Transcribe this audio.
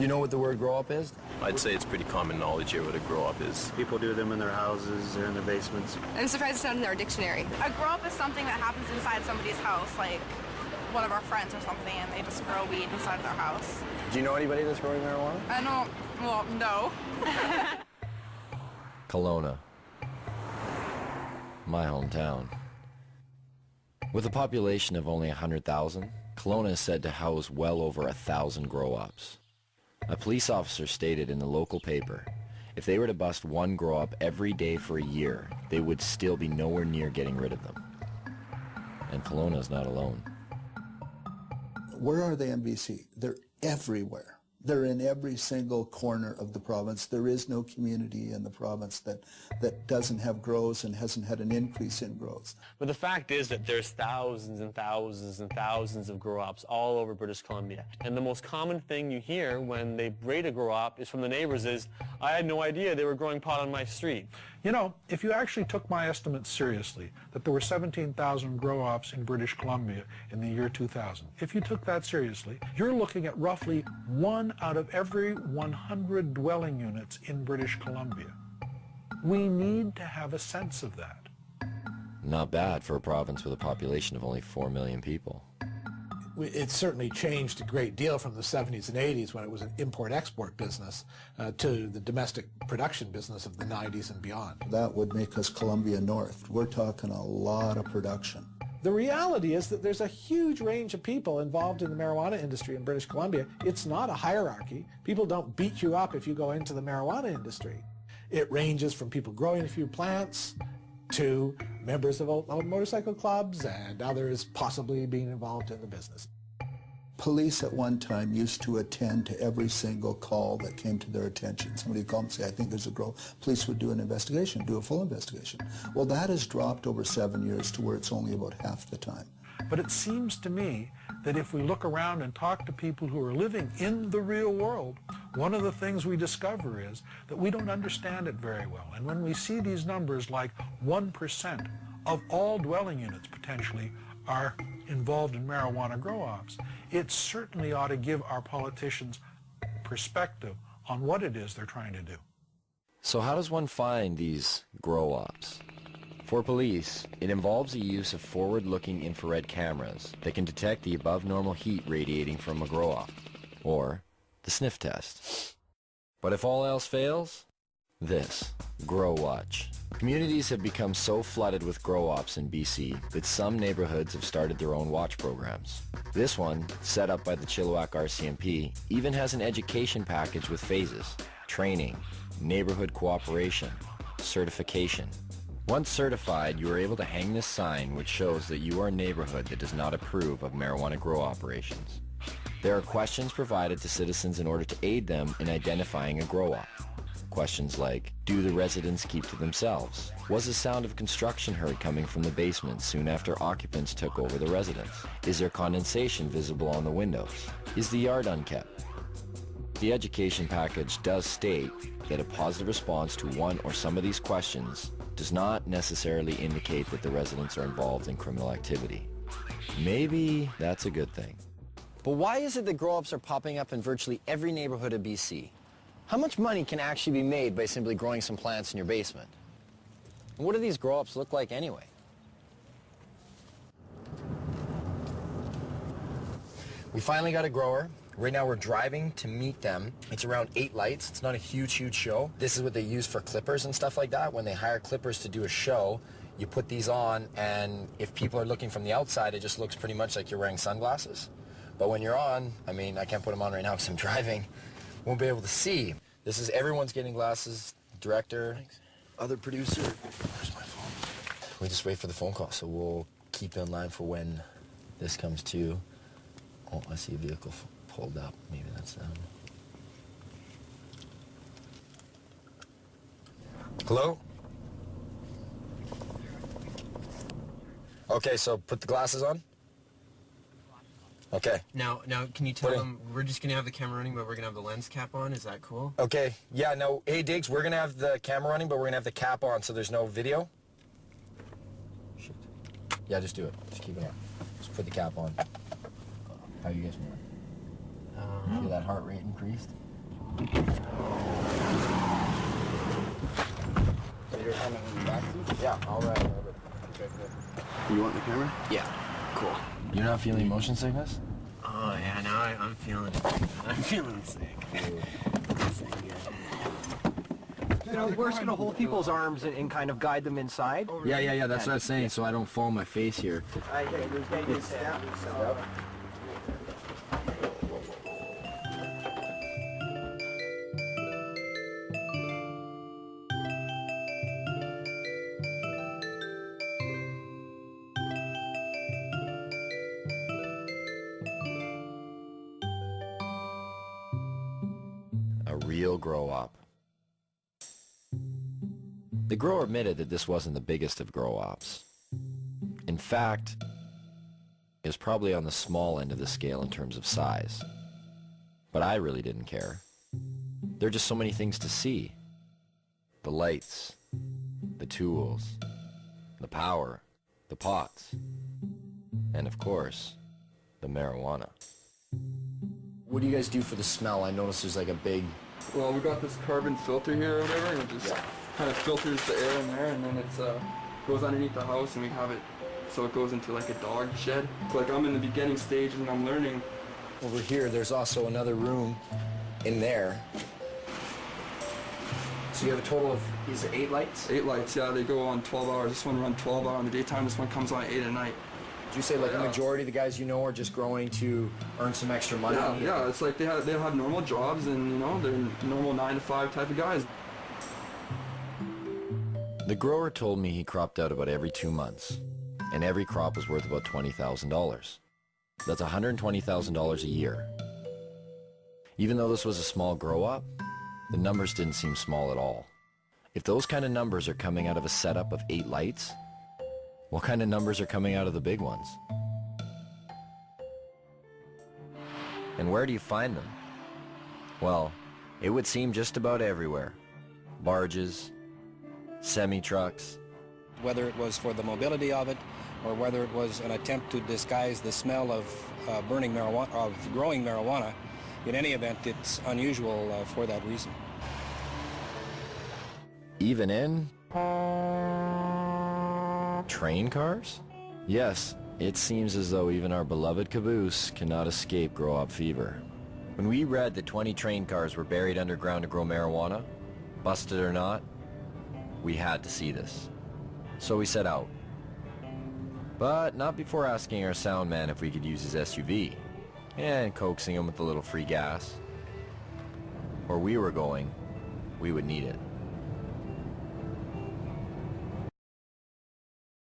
You know what the word grow up is? I'd say it's pretty common knowledge here what a grow up is. People do them in their houses or in their basements. I'm surprised it's not in their dictionary. A grow up is something that happens inside somebody's house, like one of our friends or something, and they just grow weed inside their house. Do you know anybody that's growing marijuana? I don't, well, no. Kelowna, my hometown. With a population of only 100,000, Kelowna is said to house well over 1,000 grow-ops. A police officer stated in the local paper, if they were to bust one grow-op every day for a year, they would still be nowhere near getting rid of them. And Kelowna is not alone. Where are they in BC? They're everywhere. They're in every single corner of the province. There is no community in the province that doesn't have grows and hasn't had an increase in grows. But the fact is that there's thousands and thousands and thousands of grow-ops all over British Columbia. And the most common thing you hear when they raid a grow-op is from the neighbors is, I had no idea they were growing pot on my street. You know, if you actually took my estimates seriously, that there were 17,000 grow-ops in British Columbia in the year 2000, if you took that seriously, you're looking at roughly 1 out of every 100 dwelling units in British Columbia. We need to have a sense of that. Not bad for a province with a population of only 4 million people. It's certainly changed a great deal from the 70s and 80s when it was an import-export business to the domestic production business of the 90s and beyond. That would make us Columbia North. We're talking a lot of production. The reality is that there's a huge range of people involved in the marijuana industry in British Columbia. It's not a hierarchy. People don't beat you up if you go into the marijuana industry. It ranges from people growing a few plants to members of old motorcycle clubs and others possibly being involved in the business. Police at one time used to attend to every single call that came to their attention. Somebody would call and say, I think there's a grow. Police would do an investigation, do a full investigation. Well, that has dropped over 7 years to where it's only about half the time. But it seems to me that if we look around and talk to people who are living in the real world, one of the things we discover is that we don't understand it very well. And when we see these numbers like 1% of all dwelling units potentially are involved in marijuana grow-ops, it certainly ought to give our politicians perspective on what it is they're trying to do. So how does one find these grow-ops? For police, it involves the use of forward-looking infrared cameras that can detect the above-normal heat radiating from a grow-op, or the sniff test. But if all else fails, this, Grow Watch. Communities have become so flooded with grow-ops in BC that some neighborhoods have started their own watch programs. This one, set up by the Chilliwack RCMP, even has an education package with phases: training, neighborhood cooperation, certification. Once certified, you are able to hang this sign which shows that you are a neighborhood that does not approve of marijuana grow operations. There are questions provided to citizens in order to aid them in identifying a grow-op. Questions like, do the residents keep to themselves? Was the sound of construction heard coming from the basement soon after occupants took over the residence? Is there condensation visible on the windows? Is the yard unkept? The education package does state that a positive response to one or some of these questions does not necessarily indicate that the residents are involved in criminal activity. Maybe that's a good thing. But why is it that grow-ups are popping up in virtually every neighborhood of BC? How much money can actually be made by simply growing some plants in your basement? And what do these grow-ups look like anyway? We finally got a grower. Right now we're driving to meet them. It's around 8 lights. It's not a huge show. This is what they use for clippers and stuff like that. When they hire clippers to do a show, you put these on, and if people are looking from the outside, it just looks pretty much like you're wearing sunglasses. But when you're on, I mean, I can't put them on right now because I'm driving. Won't be able to see. This is everyone's getting glasses. Director, other producer. Where's my phone? We just wait for the phone call, so we'll keep in line for when this comes to. Oh, I see a vehicle pulled up. Maybe that's them. Hello? Okay, so put the glasses on. Okay. Now, can you tell them we're just going to have the camera running, but we're going to have the lens cap on? Is that cool? Okay. Yeah, no. Hey, Diggs, we're going to have the camera running, but we're going to have the cap on, so there's no video. Shit. Yeah, just do it. Just keep it on. Just put the cap on. How you guys feeling? Feel that heart rate increased? So you're coming back? Yeah, all right. Okay, good. You want the camera? Yeah, cool. You're not feeling motion sickness? Oh yeah, now I'm feeling sick. You know, we're just going to hold people's arms and kind of guide them inside. Yeah, that's what I was saying, so I don't fall on my face here. A real grow-op. The grower admitted that this wasn't the biggest of grow-ops. In fact, it was probably on the small end of the scale in terms of size. But I really didn't care. There are just so many things to see. The lights, the tools, the power, the pots, and of course, the marijuana. What do you guys do for the smell? I noticed there's like a big... Well, we got this carbon filter here or whatever, and it just kind of filters the air in there, and then it goes underneath the house, and we have it so it goes into like a dog shed. It's like I'm in the beginning stage and I'm learning. Over here, there's also another room in there. So you have a total of, is it 8 lights? 8 lights, yeah, they go on 12 hours. This one runs 12 hours in the daytime, this one comes on 8 at night. Did you say like the majority of the guys you know are just growing to earn some extra money? Yeah, it's like they have normal jobs, and you know, they're normal 9 to 5 type of guys. The grower told me he cropped out about every 2 months, and every crop was worth about $20,000. That's $120,000 a year. Even though this was a small grow-op, the numbers didn't seem small at all. If those kind of numbers are coming out of a setup of 8 lights, what kind of numbers are coming out of the big ones? And where do you find them? Well, it would seem just about everywhere. Barges, semi-trucks. Whether it was for the mobility of it, or whether it was an attempt to disguise the smell of burning marijuana, of growing marijuana, in any event, it's unusual for that reason. Even in train cars? Yes, it seems as though even our beloved caboose cannot escape grow-op fever. When we read that 20 train cars were buried underground to grow marijuana, busted or not, we had to see this. So we set out. But not before asking our sound man if we could use his SUV, and coaxing him with a little free gas. Where we were going, we would need it.